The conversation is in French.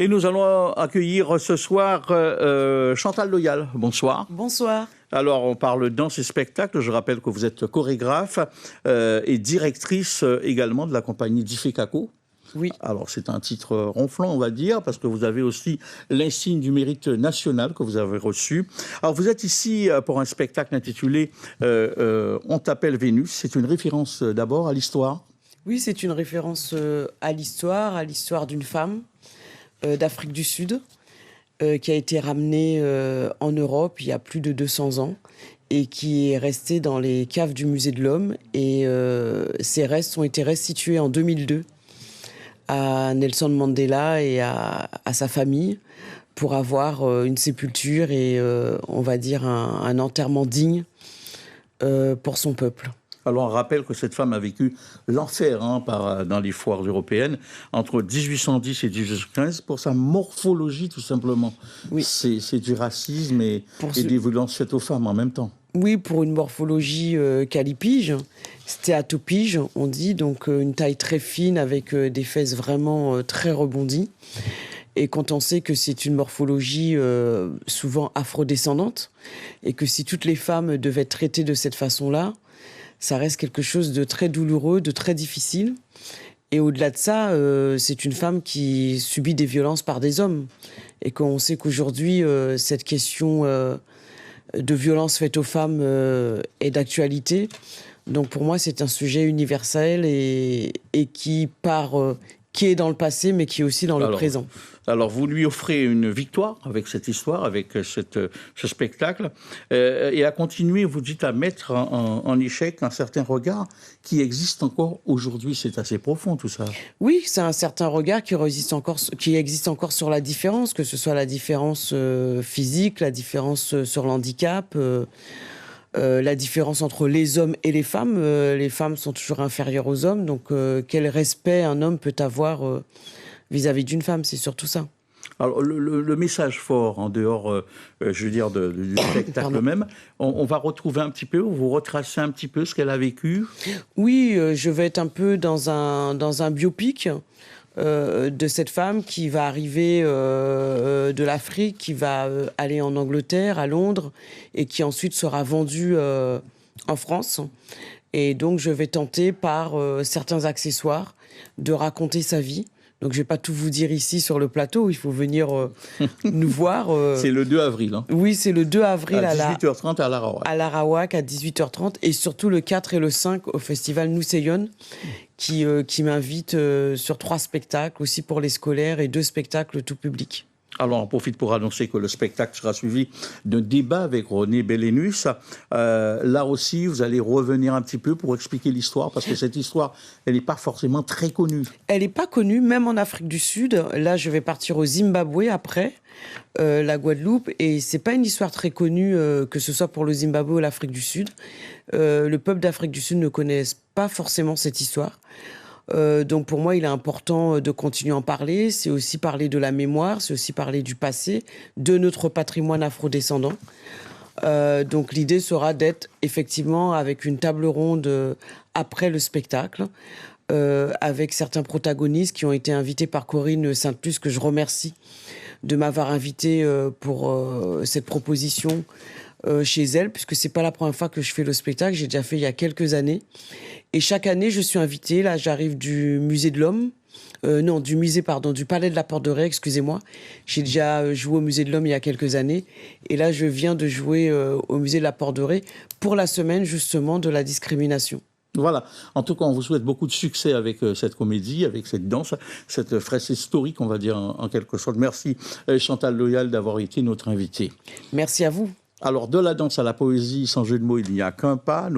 Et nous allons accueillir ce soir Chantal Loyal. Bonsoir. Bonsoir. Alors, on parle danse et spectacle. Je rappelle que vous êtes chorégraphe et directrice également de la compagnie Difekako. Oui. Alors, c'est un titre ronflant, on va dire, parce que vous avez aussi l'insigne du mérite national que vous avez reçu. Alors, vous êtes ici pour un spectacle intitulé On t'appelle Vénus. C'est une référence d'abord à l'histoire. Oui, c'est une référence à l'histoire d'une femme d'Afrique du Sud qui a été ramenée en Europe il y a plus de 200 ans et qui est restée dans les caves du Musée de l'Homme. Et ces restes ont été restitués en 2002 à Nelson Mandela et à sa famille pour avoir une sépulture et, on va dire, un enterrement digne pour son peuple. Alors, on rappelle que cette femme a vécu l'enfer dans les foires européennes entre 1810 et 1815 pour sa morphologie, tout simplement. Oui. C'est du racisme et des violences faites aux femmes en même temps. Oui, pour une morphologie calipige, stéatopige, on dit, donc une taille très fine avec des fesses vraiment très rebondies. Et quand on sait que c'est une morphologie souvent afrodescendante et que si toutes les femmes devaient être traitées de cette façon-là, ça reste quelque chose de très douloureux, de très difficile. Et au-delà de ça, c'est une femme qui subit des violences par des hommes. Et qu'on sait qu'aujourd'hui, cette question de violence faite aux femmes est d'actualité. Donc pour moi, c'est un sujet universel et qui est dans le passé, mais qui est aussi dans le présent. Alors, vous lui offrez une victoire avec cette histoire, avec ce spectacle, et à continuer, vous dites, à mettre en échec un certain regard qui existe encore aujourd'hui. C'est assez profond, tout ça. Oui, c'est un certain regard qui existe encore sur la différence, que ce soit la différence physique, la différence sur l'handicap, la différence entre les hommes et les femmes. Les femmes sont toujours inférieures aux hommes, donc quel respect un homme peut avoir vis-à-vis d'une femme, c'est surtout ça. Alors, le message fort, en dehors, je veux dire, du spectacle même, on va retrouver un petit peu, vous retracez un petit peu ce qu'elle a vécu. Oui, je vais être un peu dans un biopic de cette femme qui va arriver de l'Afrique, qui va aller en Angleterre, à Londres, et qui ensuite sera vendue en France. Et donc, je vais tenter par certains accessoires de raconter sa vie. Donc, je ne vais pas tout vous dire ici sur le plateau. Il faut venir nous voir. C'est le 2 avril. Hein. Oui, c'est le 2 avril à 18h30 à l'Arawak. À l'Arawak, à 18h30. Et surtout le 4 et le 5 au festival Nuseyon, qui m'invite sur 3 spectacles, aussi pour les scolaires, et 2 spectacles tout public. Alors, on profite pour annoncer que le spectacle sera suivi d'un débat avec René Bellénus. Là aussi, vous allez revenir un petit peu pour expliquer l'histoire, parce que cette histoire, elle n'est pas forcément très connue. Elle n'est pas connue, même en Afrique du Sud. Là, je vais partir au Zimbabwe après, la Guadeloupe. Et ce n'est pas une histoire très connue, que ce soit pour le Zimbabwe ou l'Afrique du Sud. Le peuple d'Afrique du Sud ne connaît pas forcément cette histoire. Donc pour moi, il est important de continuer à en parler. C'est aussi parler de la mémoire, c'est aussi parler du passé, de notre patrimoine afrodescendant. Donc l'idée sera d'être effectivement avec une table ronde après le spectacle, avec certains protagonistes qui ont été invités par Corinne Sainte-Luce, que je remercie de m'avoir invité pour cette proposition chez elle, puisque c'est pas la première fois que je fais le spectacle, j'ai déjà fait il y a quelques années. Et chaque année, je suis invitée. Là, j'arrive du Musée de l'Homme. Du Palais de la Porte de Ré, excusez-moi. J'ai déjà joué au Musée de l'Homme il y a quelques années. Et là, je viens de jouer au Musée de la Porte de Ré pour la semaine, justement, de la discrimination. Voilà. En tout cas, on vous souhaite beaucoup de succès avec cette comédie, avec cette danse, cette fresque historique, on va dire, en quelque sorte. Merci, Chantal Loyal, d'avoir été notre invitée. Merci à vous. Alors, de la danse à la poésie, sans jeu de mots, il n'y a qu'un pas.